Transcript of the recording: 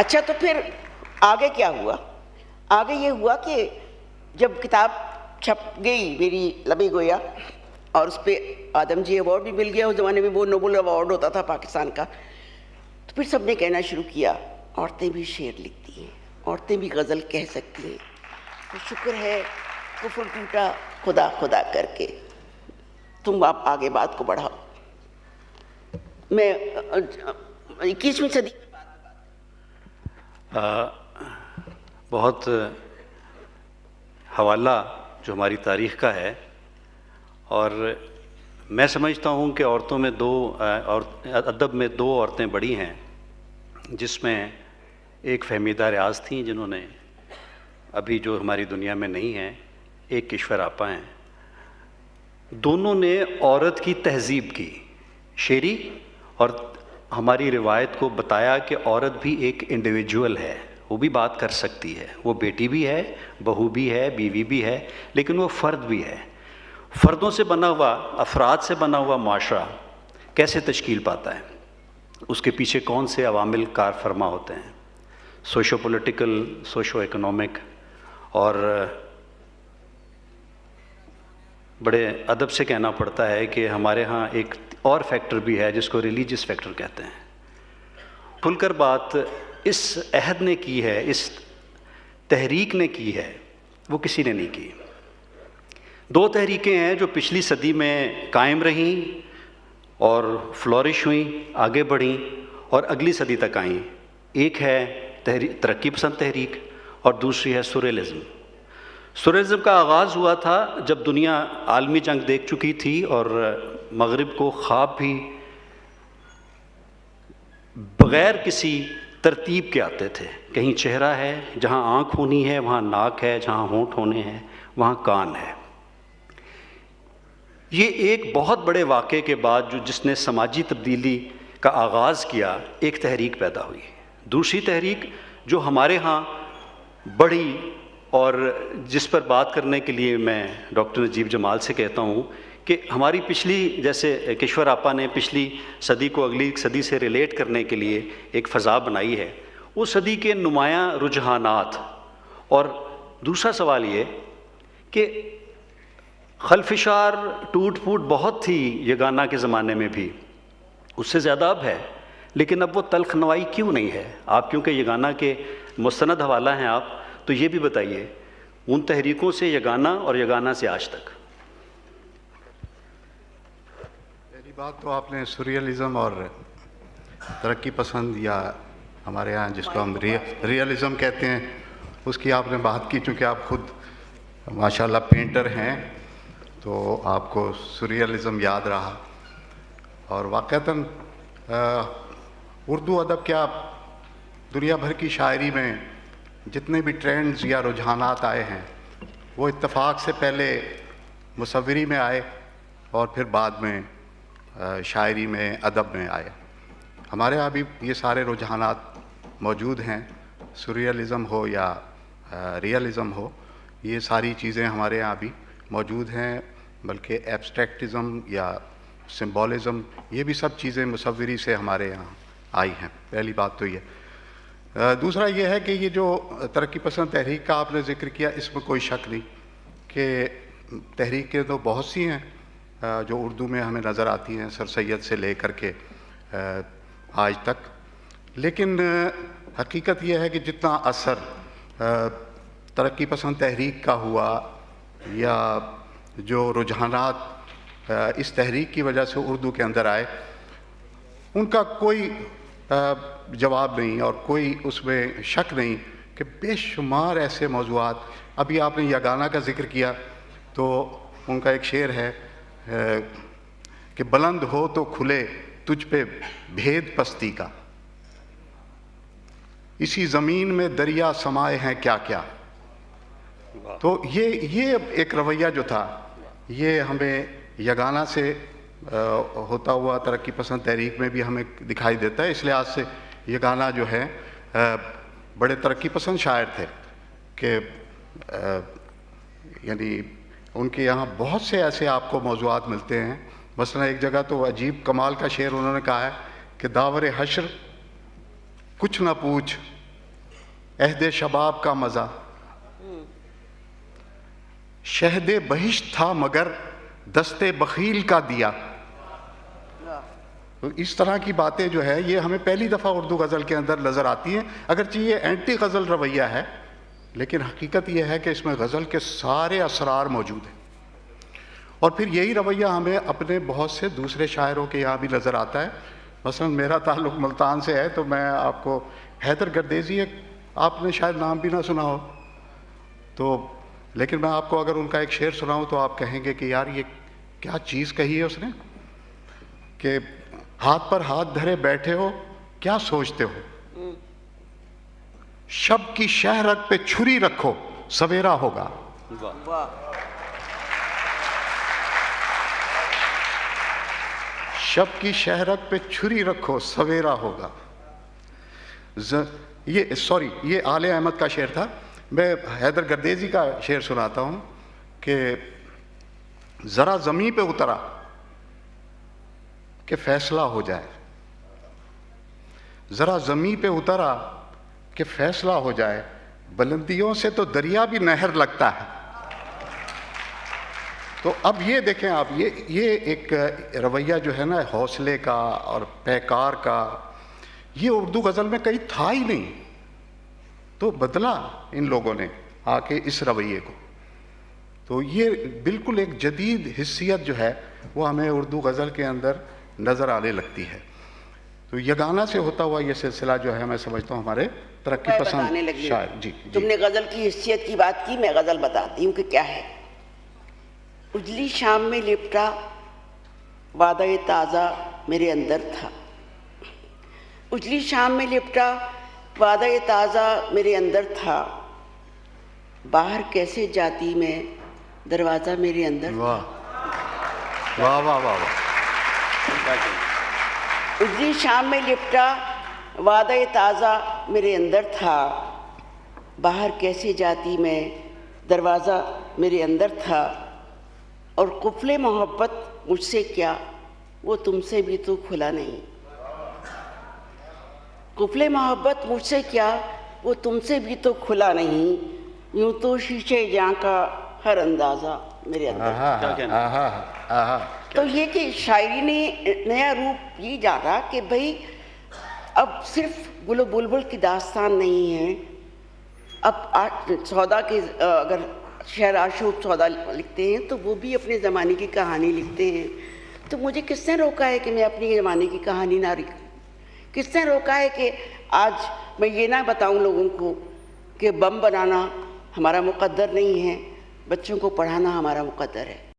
اچھا تو پھر آگے کیا ہوا؟ آگے یہ ہوا کہ جب کتاب چھپ گئی میری لبِ گویا اور اس پہ آدم جی ایوارڈ بھی مل گیا، اس زمانے میں وہ نوبل ایوارڈ ہوتا تھا پاکستان کا، تو پھر سب نے کہنا شروع کیا عورتیں بھی شعر لکھتی ہیں، عورتیں بھی غزل کہہ سکتی ہیں، تو شکر ہے کفر ٹوٹا خدا خدا کر کے، تم آپ آگے بات کو بڑھاؤ۔ میں 21ویں صدی بہت حوالہ جو ہماری تاریخ کا ہے، اور میں سمجھتا ہوں کہ عورتوں میں ادب میں دو عورتیں بڑی ہیں، جس میں ایک فہمیدہ ریاض تھیں جنہوں نے ابھی جو ہماری دنیا میں نہیں ہیں، ایک کشور آپا ہیں۔ دونوں نے عورت کی تہذیب کی شعری اور ہماری روایت کو بتایا کہ عورت بھی ایک انڈیویجول ہے، وہ بھی بات کر سکتی ہے، وہ بیٹی بھی ہے، بہو بھی ہے، بیوی بھی ہے، لیکن وہ فرد بھی ہے۔ فردوں سے بنا ہوا، افراد سے بنا ہوا معاشرہ کیسے تشکیل پاتا ہے، اس کے پیچھے کون سے عوامل کار فرما ہوتے ہیں، سوشو پولیٹیکل، سوشو اکنامک، اور بڑے ادب سے کہنا پڑتا ہے کہ ہمارے ہاں ایک اور فیکٹر بھی ہے جس کو ریلیجیس فیکٹر کہتے ہیں۔ کھل کر بات اس عہد نے کی ہے، اس تحریک نے کی ہے، وہ کسی نے نہیں کی۔ دو تحریکیں ہیں جو پچھلی صدی میں قائم رہیں اور فلورش ہوئیں، آگے بڑھیں اور اگلی صدی تک آئیں۔ ایک ہے ترقی پسند تحریک اور دوسری ہے سوریلزم۔ سوریلزم کا آغاز ہوا تھا جب دنیا عالمی جنگ دیکھ چکی تھی اور مغرب کو خواب بھی بغیر کسی ترتیب کے آتے تھے۔ کہیں چہرہ ہے، جہاں آنکھ ہونی ہے وہاں ناک ہے، جہاں ہونٹ ہونے ہیں وہاں کان ہے۔ یہ ایک بہت بڑے واقعے کے بعد جس نے سماجی تبدیلی کا آغاز کیا، ایک تحریک پیدا ہوئی۔ دوسری تحریک جو ہمارے ہاں بڑھی اور جس پر بات کرنے کے لیے میں ڈاکٹر نجیب جمال سے کہتا ہوں کہ ہماری پچھلی، جیسے کشور آپا نے پچھلی صدی کو اگلی صدی سے ریلیٹ کرنے کے لیے ایک فضا بنائی ہے، وہ صدی کے نمایاں رجحانات۔ اور دوسرا سوال یہ کہ خلفشار ٹوٹ پھوٹ بہت تھی یگانہ کے زمانے میں بھی، اس سے زیادہ اب ہے، لیکن اب وہ تلخ نوائی کیوں نہیں ہے؟ آپ کیونکہ یگانہ کے مستند حوالہ ہیں آپ، تو یہ بھی بتائیے ان تحریکوں سے یگانہ اور یگانہ سے آج تک۔ پہلی بات تو آپ نے سوریلزم اور ترقی پسند یا ہمارے ہاں جس کو ہم ریئلزم کہتے ہیں، اس کی آپ نے بات کی۔ چونکہ آپ خود ماشاءاللہ پینٹر ہیں تو آپ کو سوریلزم یاد رہا، اور واقعتاً اردو ادب کیا دنیا بھر کی شاعری میں جتنے بھی ٹرینڈز یا رجحانات آئے ہیں وہ اتفاق سے پہلے مصوری میں آئے اور پھر بعد میں شاعری میں، ادب میں آئے۔ ہمارے یہاں بھی یہ سارے رجحانات موجود ہیں، سوریلزم ہو یا ریئلزم ہو، یہ ساری چیزیں ہمارے یہاں بھی موجود ہیں، بلکہ ایبسٹریکٹزم یا سمبولزم، یہ بھی سب چیزیں مصوری سے ہمارے یہاں آئی ہیں۔ پہلی بات تو یہ۔ دوسرا یہ ہے کہ یہ جو ترقی پسند تحریک کا آپ نے ذکر کیا، اس میں کوئی شک نہیں کہ تحریکیں تو بہت سی ہیں جو اردو میں ہمیں نظر آتی ہیں، سر سید سے لے کر کے آج تک، لیکن حقیقت یہ ہے کہ جتنا اثر ترقی پسند تحریک کا ہوا یا جو رجحانات اس تحریک کی وجہ سے اردو کے اندر آئے، ان کا کوئی جواب نہیں اور کوئی اس میں شک نہیں کہ بے شمار ایسے موضوعات۔ ابھی آپ نے یگانہ کا ذکر کیا تو ان کا ایک شعر ہے کہ بلند ہو تو کھلے تجھ پہ بھید پستی کا، اسی زمین میں دریا سمائے ہیں کیا کیا۔ تو یہ ایک رویہ جو تھا یہ ہمیں یگانہ سے ہوتا ہوا ترقی پسند تحریک میں بھی ہمیں دکھائی دیتا ہے۔ اس لحاظ سے یگانہ جو ہے بڑے ترقی پسند شاعر تھے کہ یعنی ان کے یہاں بہت سے ایسے آپ کو موضوعات ملتے ہیں۔ مثلا ایک جگہ تو عجیب کمال کا شعر انہوں نے کہا ہے کہ داور حشر کچھ نہ پوچھ عہد شباب کا مزہ، شہد بہشت تھا مگر دست بخیل کا دیا. تو اس طرح کی باتیں جو ہے یہ ہمیں پہلی دفعہ اردو غزل کے اندر نظر آتی ہیں. اگرچہ یہ اینٹی غزل رویہ ہے لیکن حقیقت یہ ہے کہ اس میں غزل کے سارے اسرار موجود ہیں. اور پھر یہی رویہ ہمیں اپنے بہت سے دوسرے شاعروں کے یہاں بھی نظر آتا ہے. مثلا میرا تعلق ملتان سے ہے تو میں آپ کو حیدر گردیزی، آپ نے شاید نام بھی نہ سنا ہو تو، لیکن میں آپ کو اگر ان کا ایک شعر سناؤں تو آپ کہیں گے کہ یار یہ کیا چیز کہی ہے اس نے، کہ ہاتھ پر ہاتھ دھرے بیٹھے ہو کیا سوچتے ہو، شب کی شہرت پہ چھری رکھو سویرا ہوگا. واہ. شب کی شہرت پہ چھری رکھو سویرا ہوگا. یہ آل احمد کا شعر تھا. میں حیدر گردیزی کا شعر سناتا ہوں کہ ذرا زمین پہ اترا کہ فیصلہ ہو جائے، ذرا زمین پہ اترا کہ فیصلہ ہو جائے، بلندیوں سے تو دریا بھی نہر لگتا ہے. تو اب یہ دیکھیں آپ، یہ ایک رویہ جو ہے نا حوصلے کا اور پیکار کا، یہ اردو غزل میں کہیں تھا ہی نہیں، تو بدلا ان لوگوں نے آ کے اس رویے کو. تو یہ بالکل ایک جدید حیثیت جو ہے وہ ہمیں اردو غزل کے اندر نظر آنے لگتی ہے. تو یگانہ سے ہوتا ہوا یہ سلسلہ جو ہے میں سمجھتا ہوں ہمارے ترقی پسند شاعر. جی تم نے غزل کی حیثیت کی بات کی، میں غزل بتاتی ہوں کہ کیا ہے. اجلی شام میں لپٹا وعدہ تازہ میرے اندر تھا، اجلی شام میں لپٹا وعدہ تازہ میرے اندر تھا، باہر کیسے جاتی میں دروازہ میرے اندر تھا. واہ واہ واہ واہ. اجلی شام میں لپٹا وعدہ تازہ میرے اندر تھا، باہر کیسے جاتی میں دروازہ میرے اندر تھا، اور قفل محبت مجھ سے کیا وہ تم سے بھی تو کھلا نہیں. قفل محبت مجھ سے کیا وہ تم سے بھی تو کھلا نہیں، یوں تو شیشے جاں کا ہر اندازہ میرے اندر. تو یہ کہ شاعری نے نیا روپ یہ جانا کہ بھئی اب صرف گل و بلبل کی داستان نہیں ہے. اب سودا کے اگر شعر عاشق سودا لکھتے ہیں تو وہ بھی اپنے زمانے کی کہانی لکھتے ہیں. تو مجھے کس نے روکا ہے کہ میں اپنی زمانے کی کہانی نہ لکھوں؟ کس نے روکا ہے کہ آج میں یہ نہ بتاؤں لوگوں کو کہ بم بنانا ہمارا مقدر نہیں ہے، بچوں کو پڑھانا ہمارا مقدر ہے.